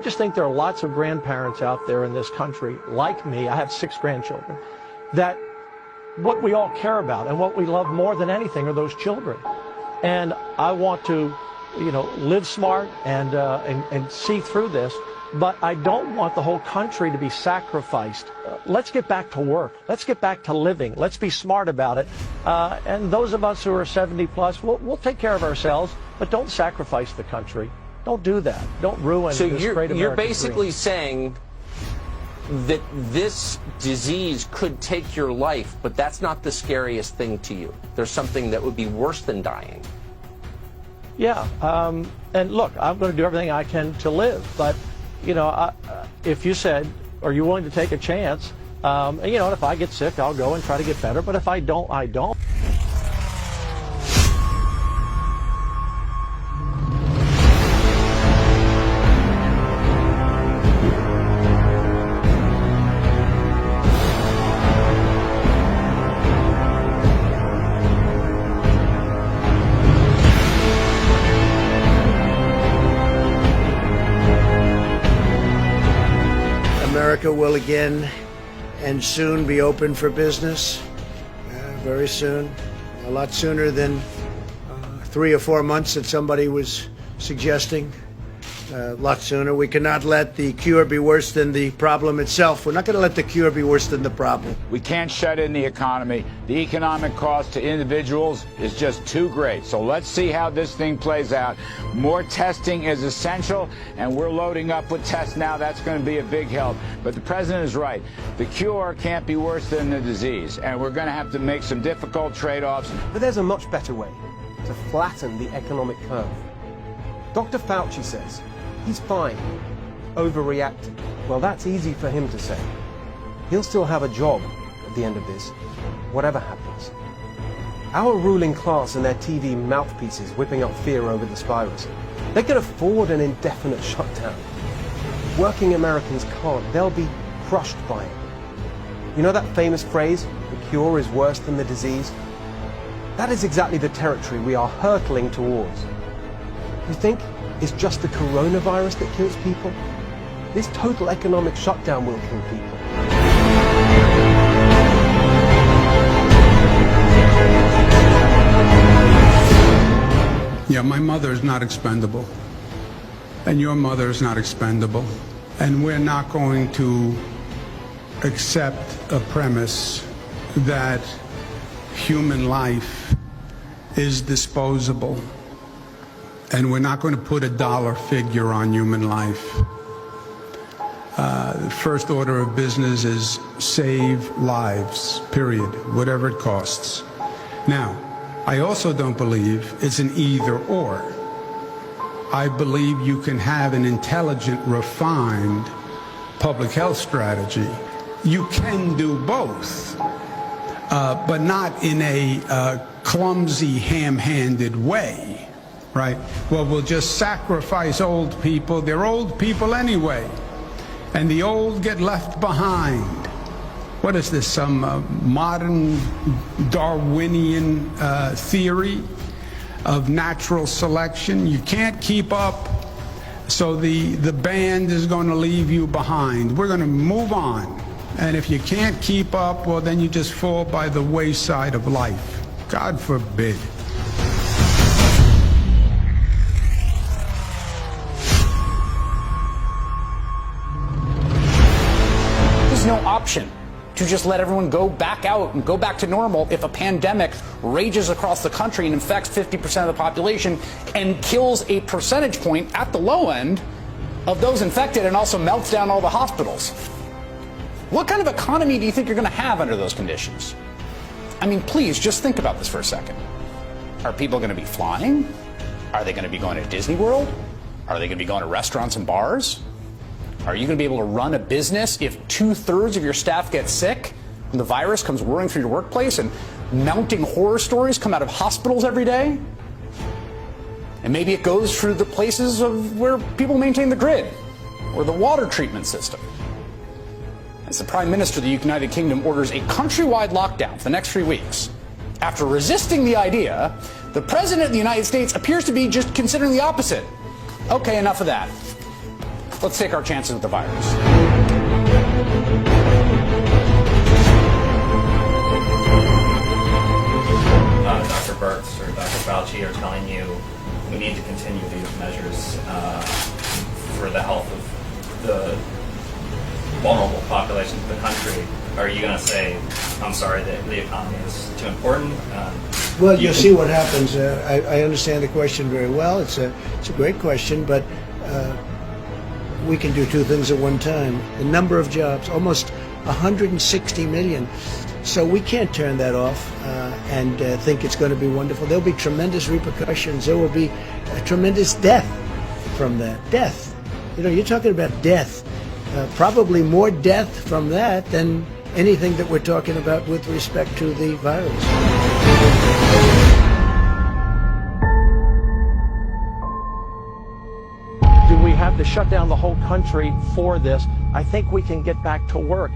I just think there are lots of grandparents out there in this country, like me, I have 6 grandchildren, that what we all care about and what we love more than anything are those children. And I want to, live smart and see through this, but I don't want the whole country to be sacrificed. Let's get back to work. Let's get back to living. Let's be smart about it. And those of us who are 70 plus, we'll take care of ourselves, but don't sacrifice the country. Don't do that. Don't ruin this great American dream. So you're basically saying that this disease could take your life, but that's not the scariest thing to you. There's something that would be worse than dying. Yeah, and look, I'm going to do everything I can to live, but, if you said, are you willing to take a chance, if I get sick, I'll go and try to get better, but if I don't, I don't. America will again and soon be open for business, very soon, a lot sooner than 3 or 4 months that somebody was suggesting, a lot sooner. We cannot let the cure be worse than the problem itself. We're not going to let the cure be worse than the problem. We can't shut in the economy. The economic cost to individuals is just too great. So let's see how this thing plays out. More testing is essential, and we're loading up with tests now. That's going to be a big help. But the president is right. The cure can't be worse than the disease, and we're going to have to make some difficult trade-offs. But there's a much better way to flatten the economic curve. Dr. Fauci says he's fine, overreacting. Well, that's easy for him to say. He'll still have a job at the end of this, whatever happens. Our ruling class and their TV mouthpieces whipping up fear over this virus, they can afford an indefinite shutdown. Working Americans can't. They'll be crushed by it. You know that famous phrase, the cure is worse than the disease? That is exactly the territory we are hurtling towards. You think it's just the coronavirus that kills people? This total economic shutdown will kill people. Yeah, my mother is not expendable, and your mother is not expendable, and we're not going to accept a premise that human life is disposable. And we're not going to put a dollar figure on human life. The first order of business is save lives, period, whatever it costs. Now, I also don't believe it's an either or. I believe you can have an intelligent, refined public health strategy. You can do both, but not in a clumsy, ham-handed way. Right? Well, we'll just sacrifice old people. They're old people anyway. And the old get left behind. What is this, some modern Darwinian theory of natural selection? You can't keep up, so the band is going to leave you behind. We're going to move on. And if you can't keep up, well, then you just fall by the wayside of life. God forbid. No option to just let everyone go back out and go back to normal if a pandemic rages across the country and infects 50% of the population and kills a percentage point at the low end of those infected and also melts down all the hospitals. What kind of economy do you think you're going to have under those conditions? I mean, please just think about this for a second. Are people going to be flying? Are they going to be going to Disney World? Are they going to be going to restaurants and bars? Are you going to be able to run a business if 2/3 of your staff get sick and the virus comes roaring through your workplace and mounting horror stories come out of hospitals every day? And maybe it goes through the places of where people maintain the grid or the water treatment system. As the Prime Minister of the United Kingdom orders a countrywide lockdown for the next 3 weeks, after resisting the idea, the President of the United States appears to be just considering the opposite. Okay, enough of that. let's take our chances with the virus. Dr. Birx or Dr. Fauci are telling you we need to continue these measures for the health of the vulnerable populations of the country. Are you going to say, I'm sorry, that the economy is too important? Well, you'll see what happens. I understand the question very well. It's a great question, but we can do two things at one time. The number of jobs, almost 160 million. So we can't turn that off and think it's going to be wonderful. There'll be tremendous repercussions. There will be a tremendous death from that. Death. You know, you're talking about death. Probably more death from that than anything that we're talking about with respect to the virus. Do we have to shut down the whole country for this? I think we can get back to work.